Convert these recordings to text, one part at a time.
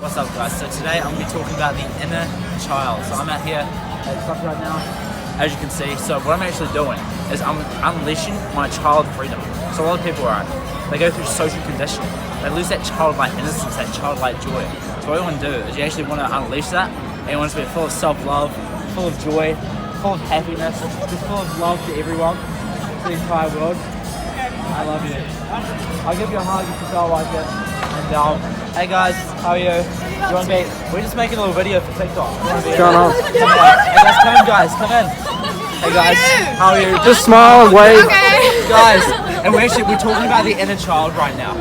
What's up guys, so today I'm going to be talking about the inner child. So I'm out here at the club right now, as you can see. So what I'm actually doing is I'm unleashing my child freedom. So a lot of people they go through social conditioning. They lose that childlike innocence, that childlike joy. So what you want to do is you actually want to unleash that, and you want it to be full of self-love, full of joy, full of happiness, just full of love to everyone, to the entire world. I love you. I'll give you a hug if you feel like it. And hey guys, how are you? You want to be? We're just making a little video for TikTok. Shut up. Hey guys, come in guys, come in. Hey guys, how are you? Just smile and wave. Okay. Guys, and we're talking about the inner child right now.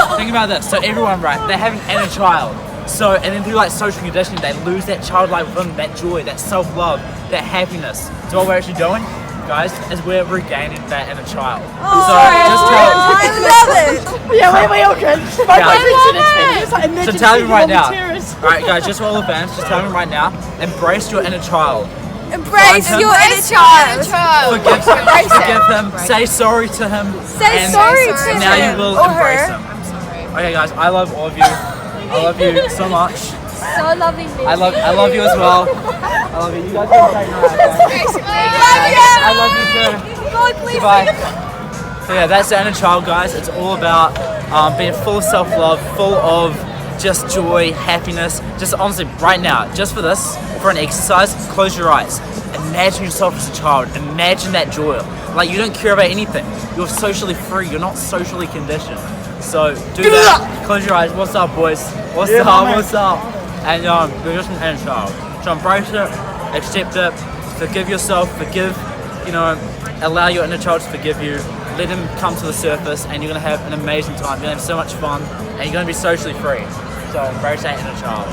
So think about this. So everyone, right, they have an inner child. So, and then through like social conditioning, they lose that childlike within, that joy, that self-love, that happiness. So what we're actually doing, guys, is we're regaining that inner child. So just tell I love it! Yeah, we all can. So tell me right now. Alright guys, just for all the fans, just tell me right now, embrace your inner child. Embrace your inner child. Forgive him, say sorry to him. Say sorry to him. And now you will embrace him. Okay guys, I love all of you. I love you so much. So loving me. I love you as well. I love you. You guys have a great night. I love you too. God, please. Goodbye. So yeah, that's the inner child, guys. It's all about being full of self-love, full of just joy, happiness. Just honestly, right now, just for this, for an exercise, close your eyes. Imagine yourself as a child. Imagine that joy. Like you don't care about anything. You're socially free. You're not socially conditioned. So do that. Close your eyes. What's up, boys? What's up? What's up? And you're just an inner child. So embrace it, accept it, forgive yourself, allow your inner child to forgive you. Let him come to the surface, and you're gonna have an amazing time. You're gonna have so much fun, and you're gonna be socially free. So embrace that inner child.